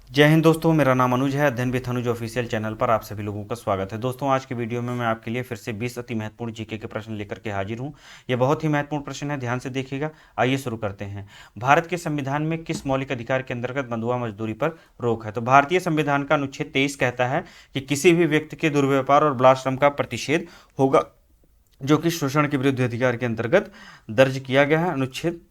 जय हिंद दोस्तों, मेरा नाम अनुज है। अध्ययन विथ अनुज ऑफिशियल चैनल पर आप सभी लोगों का स्वागत है। दोस्तों, आज के वीडियो में मैं आपके लिए फिर से 20 अति महत्वपूर्ण जीके के प्रश्न लेकर के हाजिर हूं। ये बहुत ही महत्वपूर्ण प्रश्न है, ध्यान से देखिएगा। आइए शुरू करते हैं। भारत के संविधान में किस मौलिक अधिकार के अंतर्गत बंधुआ मजदूरी पर रोक है? तो भारतीय संविधान का अनुच्छेद 23 कहता है कि किसी भी व्यक्ति के दुर्व्यापार और बाल का प्रतिषेध होगा, जो कि शोषण के विरुद्ध अधिकार के अंतर्गत दर्ज किया गया है। अनुच्छेद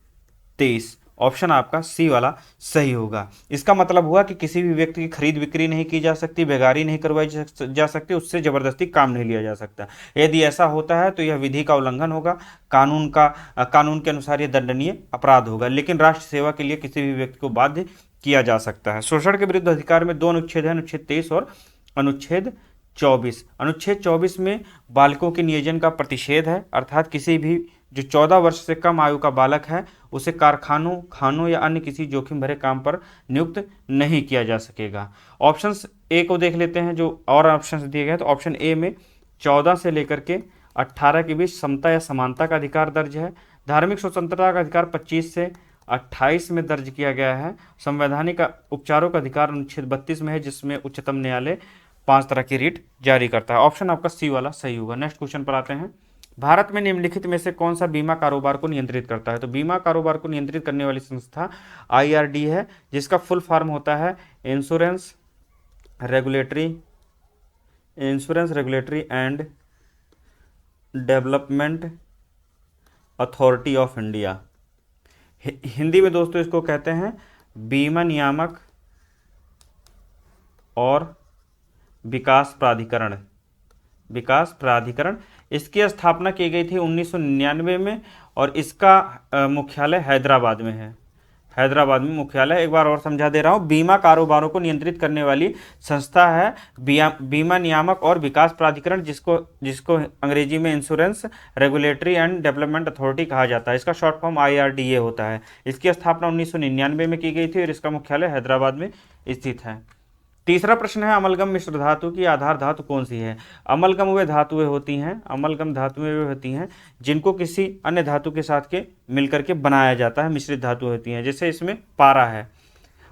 23, ऑप्शन आपका सी वाला सही होगा। इसका मतलब हुआ कि किसी भी व्यक्ति की खरीद बिक्री नहीं की जा सकती, बेगारी नहीं करवाई जा सकती, उससे जबरदस्ती काम नहीं लिया जा सकता। यदि ऐसा होता है तो यह विधि का उल्लंघन होगा, कानून के अनुसार यह दंडनीय अपराध होगा। लेकिन राष्ट्र सेवा के लिए किसी भी व्यक्ति को बाध्य किया जा सकता है। शोषण के विरुद्ध अधिकार में दो अनुच्छेद हैं, अनुच्छेद 23 और अनुच्छेद 24। अनुच्छेद 24 में बालकों के नियोजन का प्रतिषेध है, अर्थात किसी भी जो 14 वर्ष से कम आयु का बालक है उसे कारखानों, खानों या अन्य किसी जोखिम भरे काम पर नियुक्त नहीं किया जा सकेगा। ऑप्शन ए को देख लेते हैं, जो और ऑप्शन दिए गए। तो ऑप्शन ए में 14 से लेकर के 18 के बीच समता या समानता का अधिकार दर्ज है। धार्मिक स्वतंत्रता का अधिकार 25 से 28 में दर्ज किया गया है। संवैधानिक उपचारों का अधिकार अनुच्छेद 32 में है, जिसमें उच्चतम न्यायालय 5 तरह की रिट जारी करता है। ऑप्शन आपका सी वाला सही होगा। नेक्स्ट क्वेश्चन पर आते हैं। भारत में निम्नलिखित में से कौन सा बीमा कारोबार को नियंत्रित करता है? तो बीमा कारोबार को नियंत्रित करने वाली संस्था आईआरडी है, जिसका फुल फॉर्म होता है regulatory insurance regulatory and development authority of India. Hindi में दोस्तों इसको कहते हैं बीमा नियामक और विकास प्राधिकरण। इसकी स्थापना की गई थी 1999 में और इसका मुख्यालय हैदराबाद में है। हैदराबाद में मुख्यालय। एक बार और समझा दे रहा हूँ, बीमा कारोबारों को नियंत्रित करने वाली संस्था है बीमा नियामक और विकास प्राधिकरण, जिसको जिसको अंग्रेजी में insurance regulatory and development authority कहा जाता है। इसका शॉर्ट फॉर्म आईआरडीए होता है। इसकी स्थापना 1999 में की गई थी और इसका मुख्यालय हैदराबाद में स्थित है। तीसरा प्रश्न है, अमलगम मिश्र धातु की आधार धातु कौन सी है? अमलगम वे धातुएं होती हैं जिनको किसी अन्य धातु के साथ के मिलकर के बनाया जाता है। मिश्रित धातु होती हैं, जैसे इसमें पारा है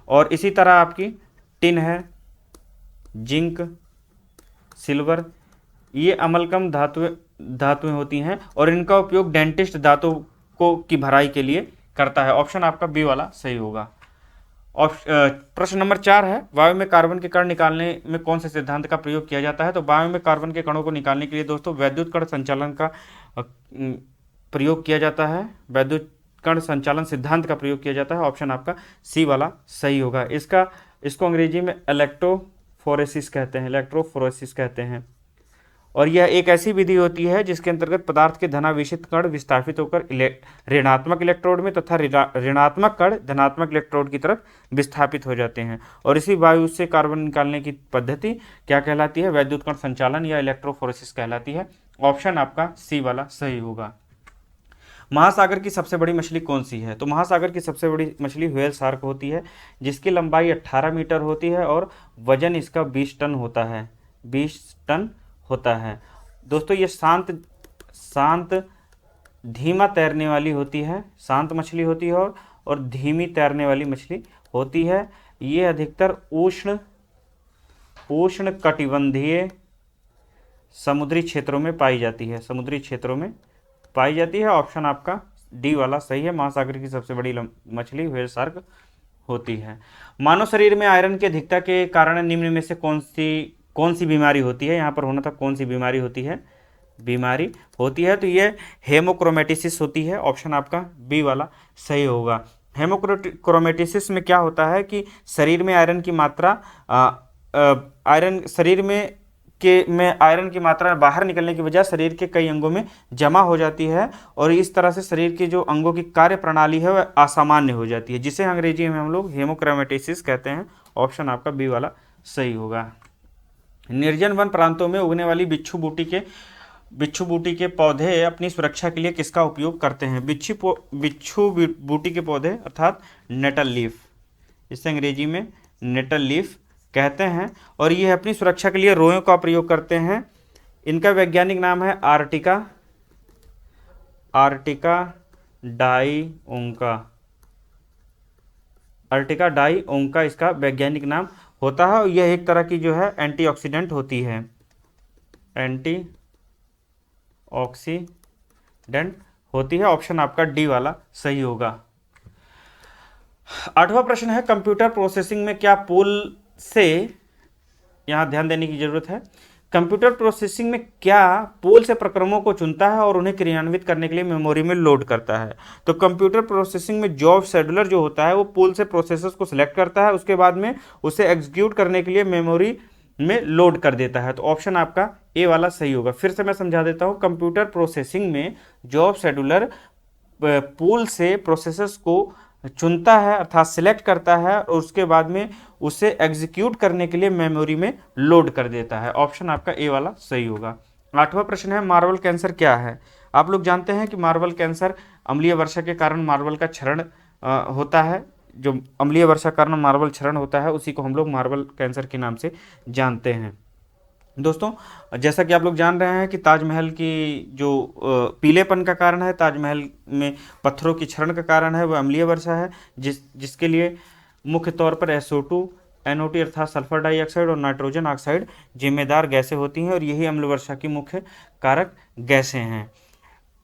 और इसी तरह आपकी टिन है, जिंक, सिल्वर। ये अमलगम धातुएं होती हैं और इनका उपयोग डेंटिस्ट दांतों को की भराई के लिए करता है। ऑप्शन आपका बी वाला सही होगा। प्रश्न नंबर 4 है, वायु में कार्बन के कण निकालने में कौन से सिद्धांत का प्रयोग किया जाता है? तो वायु में कार्बन के कणों को निकालने के लिए दोस्तों वैद्युत कण संचालन का प्रयोग किया जाता है। वैद्युत कण संचालन सिद्धांत का प्रयोग किया जाता है। ऑप्शन आपका सी वाला सही होगा। इसको अंग्रेजी में इलेक्ट्रोफोरेसिस कहते हैं और यह एक ऐसी विधि होती है जिसके अंतर्गत पदार्थ के धनावेशित कण विस्थापित होकर ऋणात्मक इलेक्ट्रोड में तथा ऋणात्मक कण धनात्मक इलेक्ट्रोड की तरफ विस्थापित हो जाते हैं। और इसी वायु से कार्बन निकालने की पद्धति क्या कहलाती है? वैद्युत कण संचालन या इलेक्ट्रोफोरेसिस कहलाती है। ऑप्शन आपका सी वाला सही होगा। महासागर की सबसे बड़ी मछली कौन सी है? तो महासागर की सबसे बड़ी मछली व्हेल शार्क होती है, जिसकी लंबाई 18 मीटर होती है और वजन इसका 20 टन होता है। दोस्तों ये शांत धीमा तैरने वाली होती है, शांत मछली होती है और धीमी तैरने वाली मछली होती है। ये अधिकतर उष्ण कटिबंधीय समुद्री क्षेत्रों में पाई जाती है। ऑप्शन आपका डी वाला सही है। महासागर की सबसे बड़ी मछली व्हेल शार्क होती है। मानव शरीर में आयरन की अधिकता के कारण निम्न में से कौन सी बीमारी होती है? यहाँ पर होना था कौन सी बीमारी होती है? तो ये हेमोक्रोमेटिसिस होती है। ऑप्शन आपका बी वाला सही होगा। हेमोक्रोमेटिसिस में क्या होता है कि शरीर में आयरन की मात्रा आयरन की मात्रा बाहर निकलने की वजह शरीर के कई अंगों में जमा हो जाती है और इस तरह से शरीर के जो अंगों की कार्य प्रणाली है वह असामान्य हो जाती है, जिसे अंग्रेजी में हम लोग हेमोक्रोमेटिसिस कहते हैं। ऑप्शन आपका बी वाला सही होगा। निर्जन वन प्रांतों में उगने वाली बिच्छू बूटी के पौधे अपनी सुरक्षा के लिए किसका उपयोग करते हैं? बिच्छू बूटी के पौधे अर्थात नेटल लीफ, इसे अंग्रेजी में नेटल लीफ कहते हैं और ये अपनी सुरक्षा के लिए रोयों का प्रयोग करते हैं। इनका वैज्ञानिक नाम है आर्टिका डाई अर्टिका डाई ओंका इसका वैज्ञानिक नाम होता है। और यह एक तरह की जो है एंटीऑक्सीडेंट होती है, एंटीऑक्सीडेंट होती है। ऑप्शन आपका डी वाला सही होगा। 8वां प्रश्न है, कंप्यूटर प्रोसेसिंग में क्या पूल से, यहां ध्यान देने की जरूरत है, कंप्यूटर प्रोसेसिंग में क्या पूल से प्रक्रमों को चुनता है और उन्हें क्रियान्वित करने के लिए मेमोरी में लोड करता है। तो कंप्यूटर प्रोसेसिंग में जॉब शेड्यूलर जो होता है वो पूल से प्रोसेसर्स को सिलेक्ट करता है, उसके बाद में उसे एग्जीक्यूट करने के लिए मेमोरी में लोड कर देता है। तो ऑप्शन आपका ए वाला सही होगा। फिर से मैं समझा देता हूं, कंप्यूटर प्रोसेसिंग में जॉब शेड्यूलर पूल से प्रोसेसर्स को चुनता है अर्थात सिलेक्ट करता है और उसके बाद में उसे एग्जीक्यूट करने के लिए मेमोरी में लोड कर देता है। ऑप्शन आपका ए वाला सही होगा। 8वां प्रश्न है, मार्बल कैंसर क्या है। आप लोग जानते हैं कि मार्बल कैंसर अम्लीय वर्षा के कारण मार्बल का क्षरण होता है। जो अम्लीय वर्षा के कारण मार्बल क्षरण होता है उसी को हम लोग मार्बल कैंसर के नाम से जानते हैं। दोस्तों, जैसा कि आप लोग जान रहे हैं कि ताजमहल की जो पीलेपन का कारण है, ताजमहल में पत्थरों की क्षरण का कारण है, वह अम्लीय वर्षा है, जिसके लिए मुख्य तौर पर SO2, NO2 अर्थात सल्फर डाइऑक्साइड और नाइट्रोजन ऑक्साइड जिम्मेदार गैसें होती हैं और यही अम्ल वर्षा की मुख्य कारक गैसें हैं।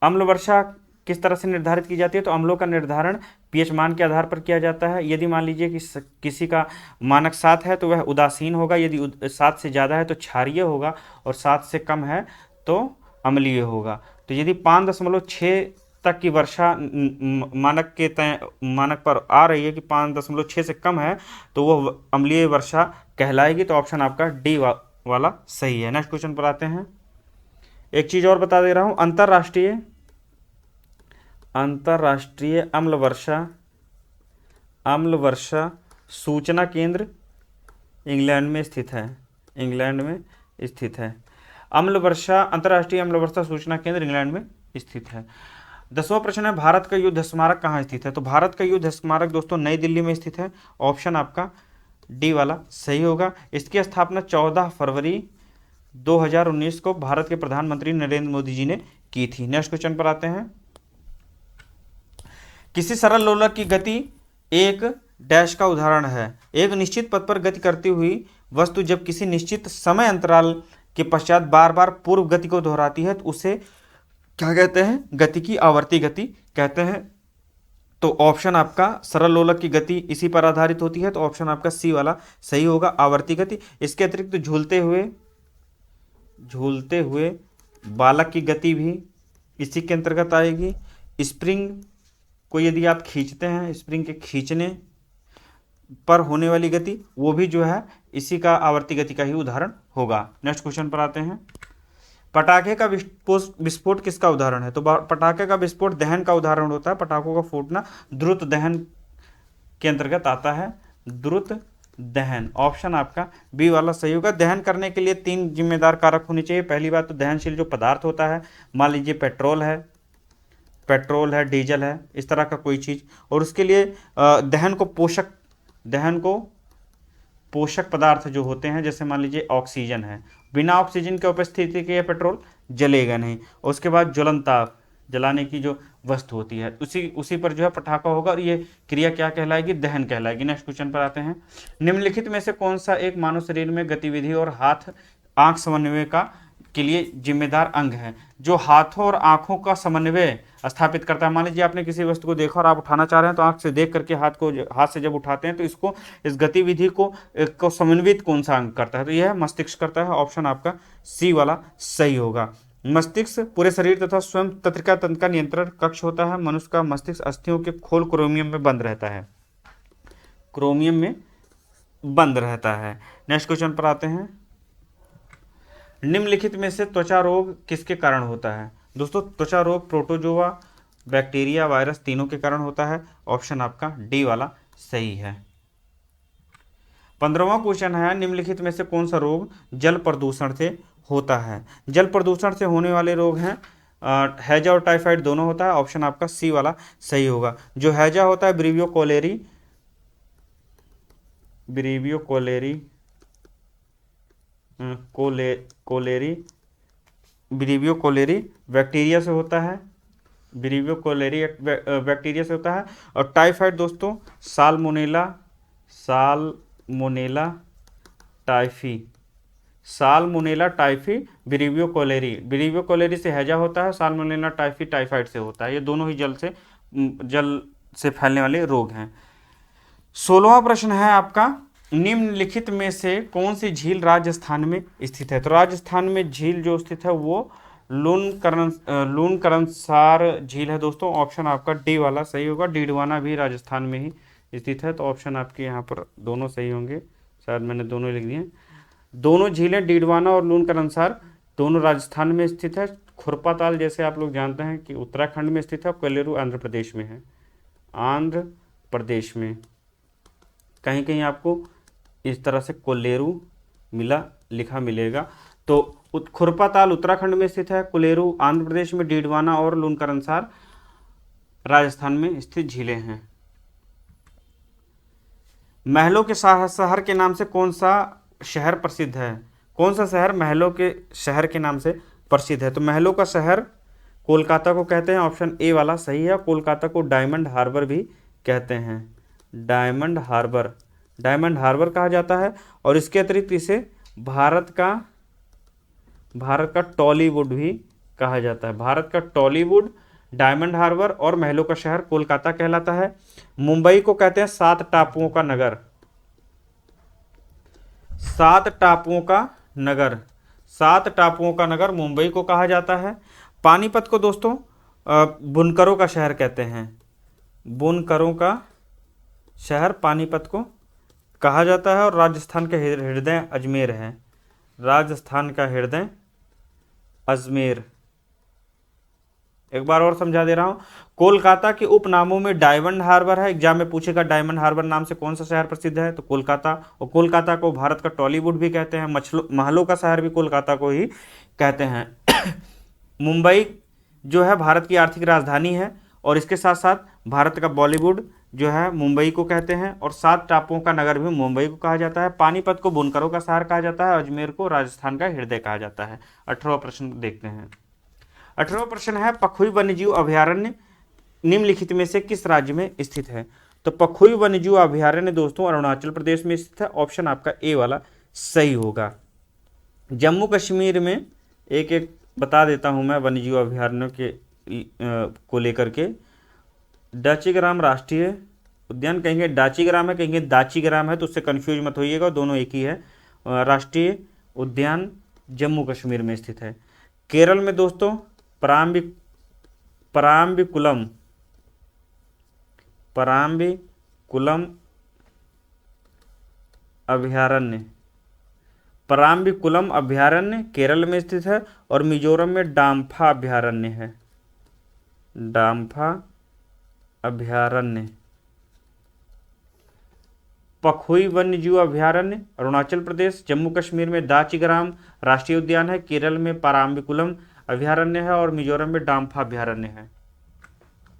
अम्ल वर्षा किस तरह से निर्धारित की जाती है, तो अम्लों का निर्धारण pH मान के आधार पर किया जाता है। यदि मान लीजिए कि किसी का मानक 7 है तो वह उदासीन होगा, यदि 7 से ज़्यादा है तो क्षारीय होगा और 7 से कम है तो अम्लीय होगा। तो यदि 5.6 तक की वर्षा मानक पर आ रही है कि 5.6 से कम है तो वह अम्लीय वर्षा कहलाएगी। तो ऑप्शन आपका डी वाला सही है। नेक्स्ट क्वेश्चन पर आते हैं। एक चीज़ और बता दे रहा हूँ, अंतर्राष्ट्रीय अम्ल वर्षा सूचना केंद्र इंग्लैंड में स्थित है। अंतर्राष्ट्रीय अम्ल वर्षा सूचना केंद्र इंग्लैंड में स्थित है। 10वां प्रश्न है, भारत का युद्ध स्मारक कहाँ स्थित है। तो भारत का युद्ध स्मारक दोस्तों नई दिल्ली में स्थित है। ऑप्शन आपका डी वाला सही होगा। इसकी स्थापना 14 फरवरी 2019 को भारत के प्रधानमंत्री नरेंद्र मोदी जी ने की थी। नेक्स्ट क्वेश्चन पर आते हैं। किसी सरल लोलक की गति एक डैश का उदाहरण है। एक निश्चित पथ पर गति करती हुई वस्तु जब किसी निश्चित समय अंतराल के पश्चात बार बार पूर्व गति को दोहराती है तो उसे क्या कहते हैं, गति की आवर्ती गति कहते हैं। तो ऑप्शन आपका सरल लोलक की गति इसी पर आधारित होती है। तो ऑप्शन आपका सी वाला सही होगा, आवर्ती गति। इसके अतिरिक्त झूलते हुए बालक की गति भी इसी के अंतर्गत आएगी। स्प्रिंग को यदि आप खींचते हैं, स्प्रिंग के खींचने पर होने वाली गति, वो भी जो है इसी का आवर्ती गति का ही उदाहरण होगा। नेक्स्ट क्वेश्चन पर आते हैं। पटाखे का विस्फोट किसका उदाहरण है। तो पटाखे का विस्फोट दहन का उदाहरण होता है। पटाखों का फूटना द्रुत दहन के अंतर्गत आता है, द्रुत दहन। ऑप्शन आपका बी वाला सही होगा। दहन करने के लिए 3 जिम्मेदार कारक होने चाहिए। पहली बात तो दहनशील जो पदार्थ होता है, मान लीजिए पेट्रोल है, डीजल है, इस तरह का कोई चीज़, और उसके लिए दहन को पोषक पदार्थ जो होते हैं, जैसे मान लीजिए ऑक्सीजन है, बिना ऑक्सीजन के उपस्थिति के ये पेट्रोल जलेगा नहीं। और उसके बाद ज्वलनताप, जलाने की जो वस्तु होती है, उसी पर जो है पटाखा होगा और ये क्रिया क्या कहलाएगी, दहन कहलाएगी। नेक्स्ट क्वेश्चन पर आते हैं। निम्नलिखित में से कौन सा एक मानव शरीर में गतिविधि और हाथ आंख समन्वय के लिए जिम्मेदार अंग है। जो हाथों और आंखों का समन्वय स्थापित करता है। मान लीजिए आपने किसी वस्तु को देखा और आप उठाना चाह रहे हैं तो आंख से देख करके हाथ से जब उठाते हैं तो इस गतिविधि को समन्वित कौन सा अंग करता है, तो यह मस्तिष्क करता है। ऑप्शन आपका सी वाला सही होगा। मस्तिष्क पूरे शरीर तथा स्वयं तंत्रिका तंत्र का नियंत्रण कक्ष होता है। मनुष्य का मस्तिष्क अस्थियों के खोल क्रोमियम में बंद रहता है। नेक्स्ट क्वेश्चन पर आते हैं। निम्नलिखित में से त्वचा रोग किसके कारण होता है। दोस्तों, त्वचा रोग प्रोटोजोआ, बैक्टीरिया, वायरस तीनों के कारण होता है। ऑप्शन आपका डी वाला सही है। 15वां क्वेश्चन है। निम्नलिखित में से कौन सा रोग जल प्रदूषण से होता है। जल प्रदूषण से होने वाले रोग हैं हैजा और टाइफाइड दोनों होता है। ऑप्शन आपका सी वाला सही होगा। जो हैजा होता है ब्रीवियो कोलेरी बैक्टीरिया से होता है। बैक्टीरिया से होता है। और टाइफाइड दोस्तों salmonella salmonella typhi, salmonella typhi, vibrio cholerae, vibrio cholerae से हैजा होता है, साल्मोनेला टाइफी टाइफाइड से होता है। ये दोनों ही जल से फैलने वाले रोग हैं। 16वां प्रश्न है आपका, निम्नलिखित में से कौन सी झील राजस्थान में स्थित है? तो राजस्थान में झील जो स्थित है वो लूनकरणसार झील है दोस्तों। ऑप्शन आपका डी वाला सही होगा। डीडवाना भी राजस्थान में ही स्थित है, तो ऑप्शन आपके यहाँ पर दोनों सही होंगे। शायद मैंने दोनों लिख दिए। दोनों झीलें डीडवाना और लूनकरणसार दोनों राजस्थान में स्थित है। खुरपाताल जैसे आप लोग जानते हैं कि उत्तराखंड में स्थित है, कोलेरू आंध्र प्रदेश में है, आंध्र प्रदेश में। कहीं कहीं आपको इस तरह से कोलेरू लिखा मिलेगा। तो खुरपाताल उत्तराखंड में स्थित है, कोलेरू आंध्र प्रदेश में, डीडवाना और लूनकरणसार राजस्थान में स्थित झीलें हैं। महलों के शहर के नाम से कौन सा शहर प्रसिद्ध है? कौन सा शहर महलों के शहर के नाम से प्रसिद्ध है? तो महलों का शहर कोलकाता को कहते हैं। ऑप्शन ए वाला सही है। कोलकाता को डायमंड हार्बर भी कहते हैं, डायमंड हार्बर कहा जाता है। और इसके अतिरिक्त इसे भारत का टॉलीवुड भी कहा जाता है। भारत का टॉलीवुड, डायमंड हार्बर और महलों का शहर कोलकाता कहलाता है। मुंबई को कहते हैं 7 टापुओं का नगर, 7 टापुओं का नगर मुंबई को कहा जाता है। पानीपत को दोस्तों बुनकरों का शहर कहते हैं, बुनकरों का शहर पानीपत को कहा जाता है। और राजस्थान का हृदय अजमेर है, राजस्थान का हृदय अजमेर। एक बार और समझा दे रहा हूं, कोलकाता के उपनामों में डायमंड हार्बर है। एग्जाम में पूछेगा डायमंड हार्बर नाम से कौन सा शहर प्रसिद्ध है, तो कोलकाता। और कोलकाता को भारत का टॉलीवुड भी कहते हैं, महलों का शहर भी कोलकाता को ही कहते हैं। मुंबई जो है भारत की आर्थिक राजधानी है, और इसके साथ साथ भारत का बॉलीवुड जो है मुंबई को कहते हैं। और 7 टापुओं का नगर भी मुंबई को कहा जाता है। पानीपत को बुनकरों का शहर कहा जाता है, अजमेर को राजस्थान का हृदय कहा जाता है। 18वां प्रश्न देखते हैं। 18वां प्रश्न है, पखुई वन्यजीव अभयारण्य निम्नलिखित में से किस राज्य में स्थित है? तो पखुई वन्यजीव अभयारण्य दोस्तों अरुणाचल प्रदेश में स्थित है। ऑप्शन आपका ए वाला सही होगा। जम्मू कश्मीर में एक एक बता देता हूं मैं वन्यजीव अभयारण्यों के को लेकर के। डाचीग्राम राष्ट्रीय उद्यान, कहेंगे डाचीग्राम है, कहेंगे दाचीग्राम है, तो उससे कंफ्यूज मत होइएगा, दोनों एक ही है। राष्ट्रीय उद्यान जम्मू कश्मीर में स्थित है। केरल में दोस्तों पराम्बिकुलम अभयारण्य केरल में स्थित है। और मिजोरम में डाम्फा अभयारण्य है, डाम्फा अभयारण्य। पखुई वन्यजीव अभयारण्य अरुणाचल प्रदेश, जम्मू कश्मीर में दाचीग्राम राष्ट्रीय उद्यान है, केरल में पराम्बिकुलम अभयारण्य है, और मिजोरम में डाम्फा अभयारण्य है।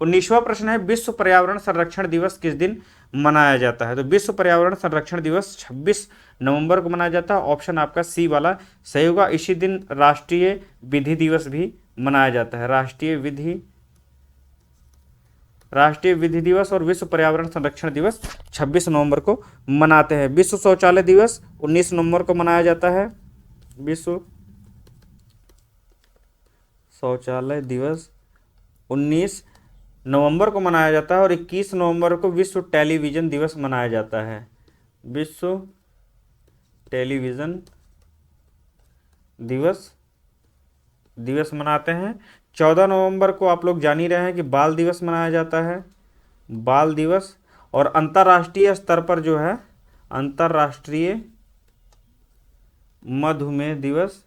19वां प्रश्न है, विश्व पर्यावरण संरक्षण दिवस किस दिन मनाया जाता है? तो विश्व पर्यावरण संरक्षण दिवस 26 नवंबर को मनाया जाता है। ऑप्शन आपका सी वाला सही होगा। इसी दिन राष्ट्रीय विधि दिवस भी मनाया जाता है। राष्ट्रीय विधि दिवस और विश्व पर्यावरण संरक्षण दिवस 26 नवंबर को मनाते हैं। विश्व शौचालय दिवस 19 नवंबर को मनाया जाता है। विश्व शौचालय दिवस 19 नवंबर को मनाया जाता है। और 21 नवंबर को विश्व टेलीविज़न दिवस मनाया जाता है। विश्व टेलीविज़न दिवस मनाते हैं। 14 नवंबर को आप लोग जान ही रहे हैं कि बाल दिवस मनाया जाता है, बाल दिवस। और अंतर्राष्ट्रीय स्तर पर जो है अंतर्राष्ट्रीय मधुमेह दिवस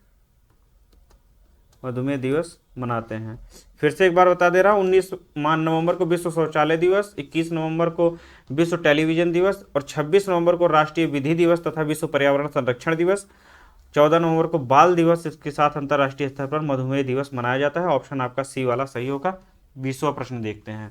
मनाते हैं। फिर से एक बार बता दे रहा हूँ, 19 नवंबर को विश्व शौचालय दिवस, 21 नवंबर को विश्व टेलीविज़न दिवस, और 26 नवंबर को राष्ट्रीय विधि दिवस तथा विश्व पर्यावरण संरक्षण दिवस। 14 नवंबर को बाल दिवस, इसके साथ अंतर्राष्ट्रीय स्तर पर मधुमेह दिवस मनाया जाता है। ऑप्शन आपका सी वाला सही होगा। 20वां प्रश्न देखते हैं।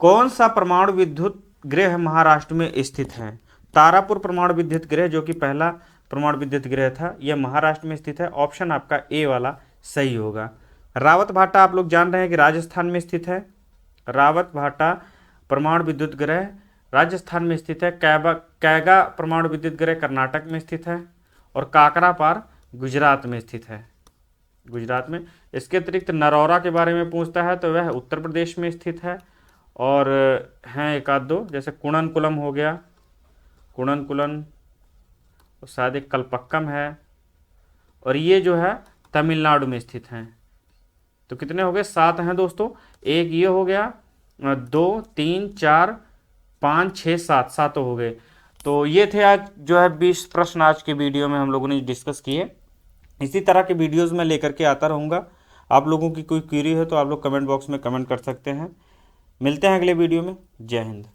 कौन सा परमाणु विद्युत गृह महाराष्ट्र में स्थित है? तारापुर परमाणु विद्युत गृह जो कि पहला परमाणु विद्युत गृह था, यह महाराष्ट्र में स्थित है। ऑप्शन आपका ए वाला सही होगा। रावत भाटा आप लोग जान रहे हैं कि राजस्थान में स्थित है। रावत भाटा परमाणु विद्युत गृह राजस्थान में स्थित है। कैगा परमाणु विद्युत गृह कर्नाटक में स्थित है। और काकरापार गुजरात में स्थित है, गुजरात में। इसके अतिरिक्त नरौरा के बारे में पूछता है तो वह उत्तर प्रदेश में स्थित है। और हैं एक आध दो, जैसे कुणनकुलम हो गया, कुणनकुलन, शायद एक कलपक्कम है, और ये जो है तमिलनाडु में स्थित हैं। तो कितने हो गए? 7 हैं दोस्तों। एक ये हो गया, 2 3 4 5 6 7, 7 हो गए। तो ये थे आज जो है 20 प्रश्न आज के वीडियो में हम लोगों ने डिस्कस किए। इसी तरह के वीडियोस मैं लेकर के आता रहूँगा। आप लोगों की कोई क्वेरी है तो आप लोग कमेंट बॉक्स में कमेंट कर सकते हैं। मिलते हैं अगले वीडियो में। जय हिंद।